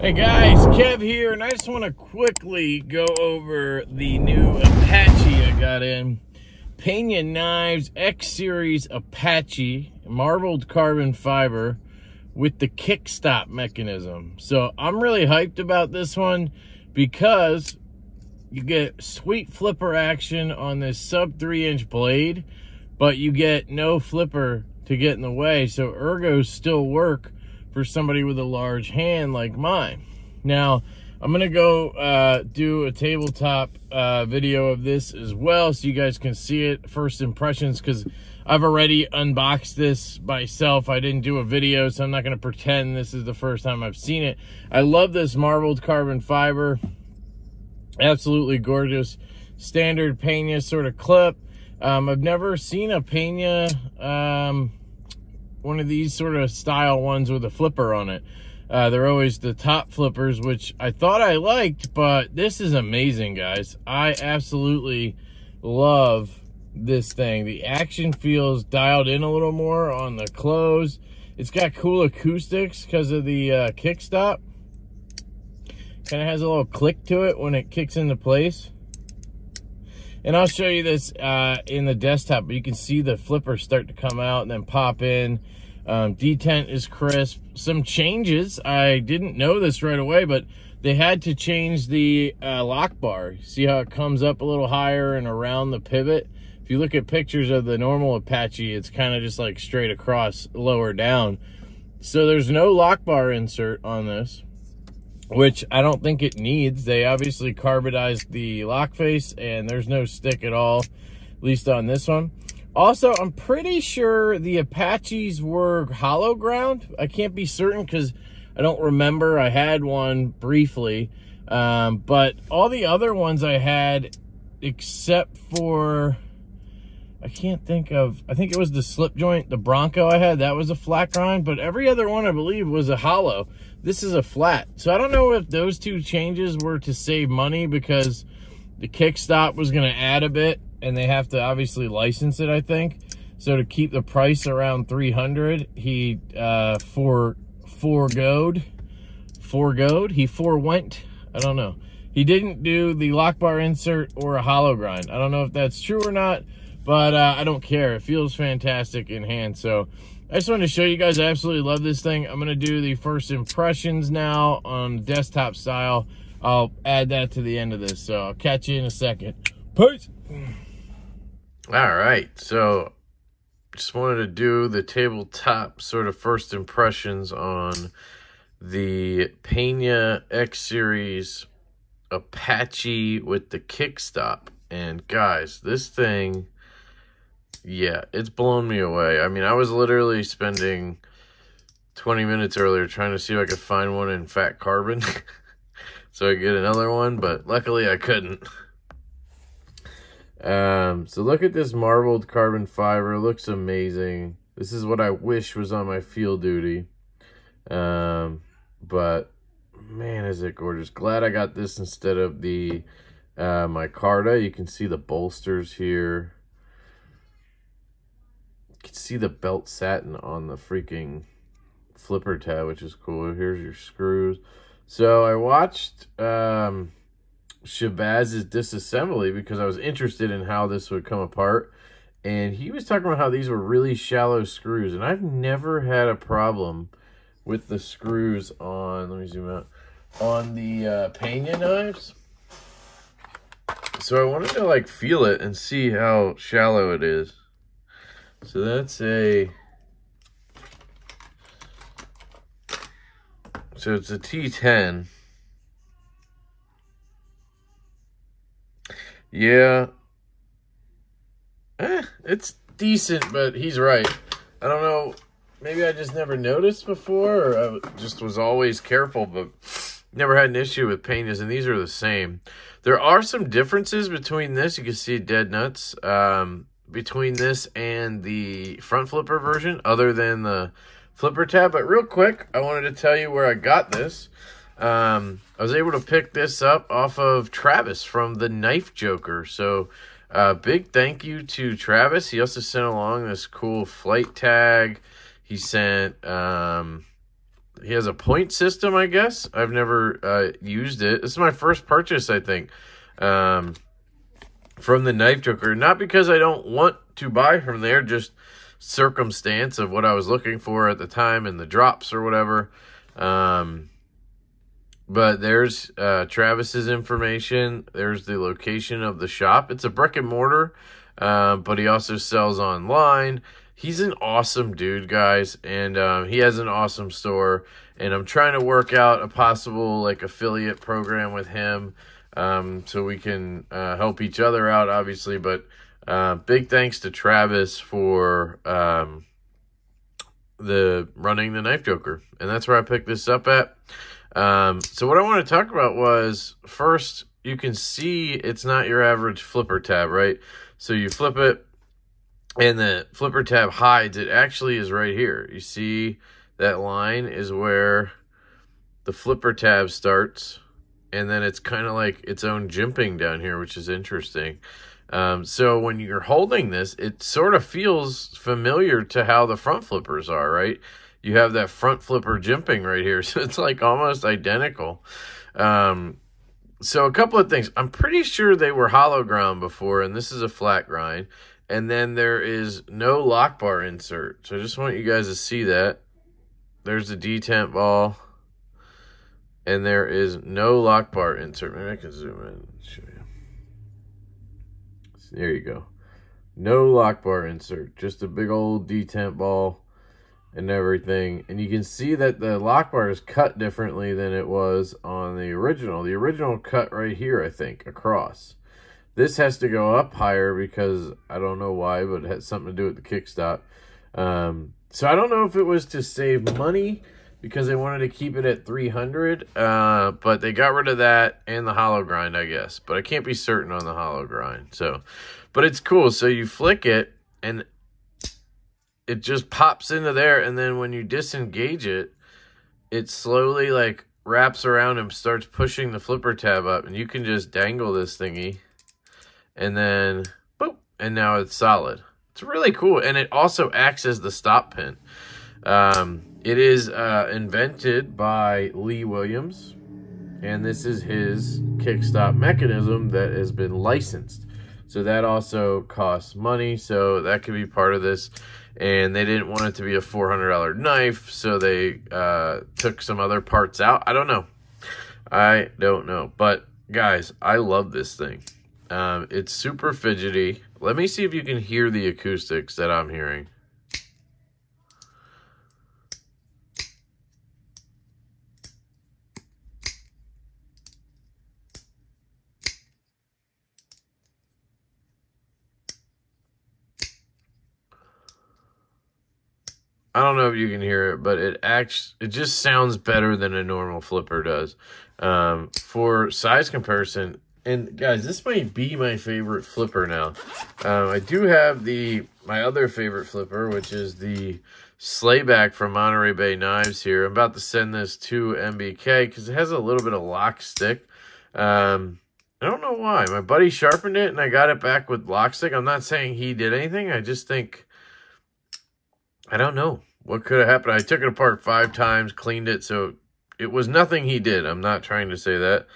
Hey guys, Kev here, and I just want to quickly go over the new Apache I got in. Pena Knives X Series Apache, marbled carbon fiber with the kickstop mechanism. So I'm really hyped about this one because you get sweet flipper action on this sub 3-inch blade, but you get no flipper to get in the way, so ergos still work for somebody with a large hand like mine. Now, I'm gonna go do a tabletop video of this as well, so you guys can see it, first impressions, because I've already unboxed this myself. I didn't do a video, so I'm not gonna pretend this is the first time I've seen it. I love this marbled carbon fiber. Absolutely gorgeous. Standard Pena sort of clip. I've never seen a Pena, one of these sort of style ones with a flipper on it. They're always the top flippers, which I thought I liked, but this is amazing, guys. I absolutely love this thing. The action feels dialed in a little more on the close. It's got cool acoustics because of the kickstop. Kind of has a little click to it when it kicks into place. And I'll show you this in the desktop, but you can see the flipper start to come out and then pop in. Detent is crisp. Some changes, I didn't know this right away, but they had to change the lock bar. See how it comes up a little higher and around the pivot? If you look at pictures of the normal Apache, it's kind of just like straight across, lower down. So there's no lock bar insert on this, which I don't think it needs. They obviously carbonized the lock face and there's no stick at all, at least on this one. Also, I'm pretty sure the Apaches were hollow ground. I can't be certain because I don't remember. I had one briefly, but all the other ones I had, except for, I can't think of, I think it was the slip joint, the Bronco I had, that was a flat grind, but every other one I believe was a hollow. This is a flat. So I don't know if those two changes were to save money because the kickstop was going to add a bit and they have to obviously license it, I think. So to keep the price around $300, he forewent, I don't know. He didn't do the lock bar insert or a hollow grind. I don't know if that's true or not, but I don't care. It feels fantastic in hand. So I just wanted to show you guys, I absolutely love this thing. I'm gonna do the first impressions now on desktop style. I'll add that to the end of this, so I'll catch you in a second. Peace. All right, so just wanted to do the tabletop sort of first impressions on the Pena X Series Apache with the kickstop. And guys, this thing, yeah, it's blown me away. I mean, I was literally spending 20 minutes earlier trying to see if I could find one in fat carbon so I could get another one, but luckily I couldn't. So look at this marbled carbon fiber. It looks amazing. This is what I wish was on my field duty. But man, is it gorgeous. Glad I got this instead of the micarta. You can see the bolsters here. You can see the belt satin on the freaking flipper tab, which is cool. Here's your screws. So I watched Shabaz's disassembly because I was interested in how this would come apart, and he was talking about how these were really shallow screws, and I've never had a problem with the screws on, let me zoom out, on the Pena knives. So I wanted to like feel it and see how shallow it is. So that's so it's a T10. Yeah. It's decent, but he's right. I don't know. Maybe I just never noticed before, or I just was always careful, but never had an issue with Penas, and these are the same. There are some differences between this. You can see dead nuts between this and the front flipper version, other than the flipper tab. But real quick, I wanted to tell you where I got this. I was able to pick this up off of Travis from the Knife Joker. So big thank you to Travis. He also sent along this cool flight tag. He sent he has a point system, I guess. I've never used it. This is my first purchase, I think, from the Knife Joker. Not because I don't want to buy from there, just circumstance of what I was looking for at the time and the drops or whatever. But there's Travis's information. There's the location of the shop. It's a brick and mortar, but he also sells online. He's an awesome dude, guys, and he has an awesome store. And I'm trying to work out a possible like affiliate program with him, so we can help each other out, obviously. But big thanks to Travis for running the Knife Joker, and that's where I picked this up at. So what I want to talk about was, first, you can see it's not your average flipper tab, right? So you flip it, and the flipper tab hides. It actually is right here. You see that line is where the flipper tab starts, and then it's kind of like its own jimping down here, which is interesting. So when you're holding this, it sort of feels familiar to how the front flippers are, right? You have that front flipper jimping right here, so it's like almost identical. So a couple of things. I'm pretty sure they were hollow ground before, and this is a flat grind. And then there is no lock bar insert. So I just want you guys to see that. There's the detent ball. And there is no lock bar insert. Maybe I can zoom in and show you. So there you go. No lock bar insert. Just a big old detent ball and everything. And you can see that the lock bar is cut differently than it was on the original. The original cut right here, I think, across. This has to go up higher because I don't know why, but it has something to do with the kickstop. So I don't know if it was to save money because they wanted to keep it at 300, but they got rid of that and the hollow grind, I guess. But I can't be certain on the hollow grind. So, but it's cool. So you flick it and it just pops into there, and then when you disengage it, it slowly like wraps around and starts pushing the flipper tab up, and you can just dangle this thingy. And then, boop, and now it's solid. It's really cool, and it also acts as the stop pin. It is invented by Lee Williams, and this is his kickstop mechanism that has been licensed. So that also costs money, so that could be part of this. And they didn't want it to be a $400 knife, so they took some other parts out. I don't know. But, guys, I love this thing. It's super fidgety. Let me see if you can hear the acoustics that I'm hearing. I don't know if you can hear it, but it just sounds better than a normal flipper does. For size comparison, and guys, this might be my favorite flipper now. I do have my other favorite flipper, which is the Slayback from Monterey Bay Knives here. I'm about to send this to MBK because it has a little bit of lock stick. I don't know why. My buddy sharpened it, and I got it back with lock stick. I'm not saying he did anything. I just think, I don't know what could have happened. I took it apart 5 times, cleaned it, so it was nothing he did. I'm not trying to say that.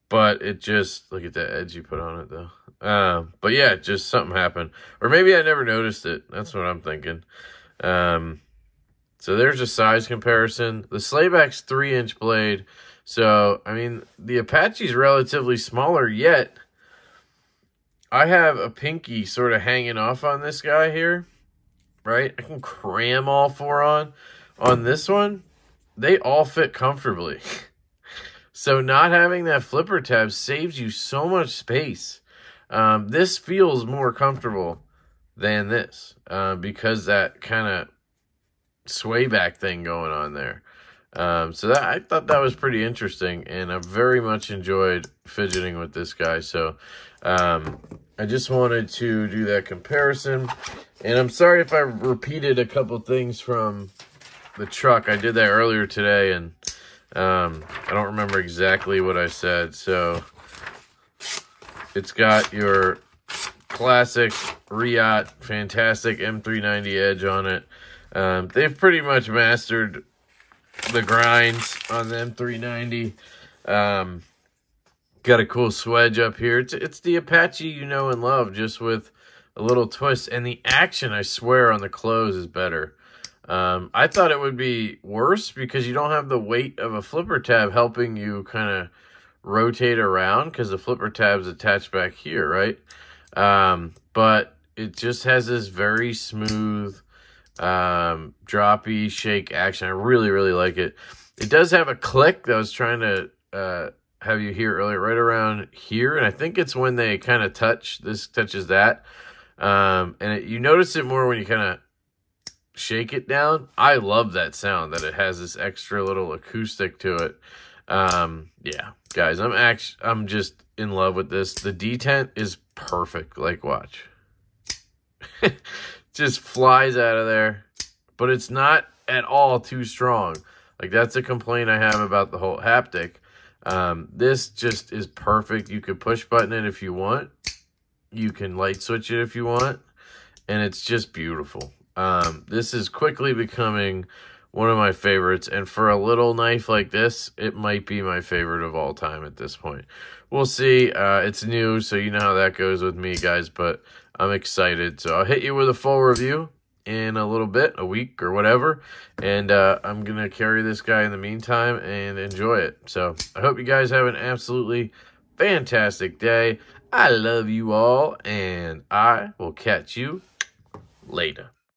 But it just, look at that edge you put on it, though. But yeah, just something happened. Or maybe I never noticed it. That's what I'm thinking. So there's a size comparison. The Slayback's 3-inch blade. So, I mean, the Apache's relatively smaller, yet I have a pinky sort of hanging off on this guy here, right? I can cram all 4 on. On this one, they all fit comfortably. So not having that flipper tab saves you so much space. This feels more comfortable than this because that kind of sway back thing going on there. So I thought that was pretty interesting, and I very much enjoyed fidgeting with this guy. So I just wanted to do that comparison. And I'm sorry if I repeated a couple things from the truck. I did that earlier today, and I don't remember exactly what I said. So it's got your classic Riot fantastic M390 edge on it. They've pretty much mastered the grinds on the M390. Got a cool swedge up here. It's the Apache you know and love, just with a little twist. And the action, I swear, on the close is better. I thought it would be worse because you don't have the weight of a flipper tab helping you kind of rotate around, because the flipper tab's attached back here, right? But it just has this very smooth, droppy shake action. I really, really like it. It does have a click that I was trying to have you hear earlier, right around here, and I think it's when they kind of touch. This touches that, and you notice it more when you kind of shake it down. I love that sound, that it has this extra little acoustic to it. Yeah, guys, I'm just in love with this. The detent is perfect. Like, watch. Just flies out of there, but it's not at all too strong. Like, that's a complaint I have about the whole haptic. This just is perfect. You could push button it if you want. You can light switch it if you want, and it's just beautiful. This is quickly becoming one of my favorites, and for a little knife like this, it might be my favorite of all time at this point. We'll see. It's new, so you know how that goes with me, guys, but I'm excited. So I'll hit you with a full review in a little bit, a week or whatever, and I'm going to carry this guy in the meantime and enjoy it. So I hope you guys have an absolutely fantastic day. I love you all, and I will catch you later.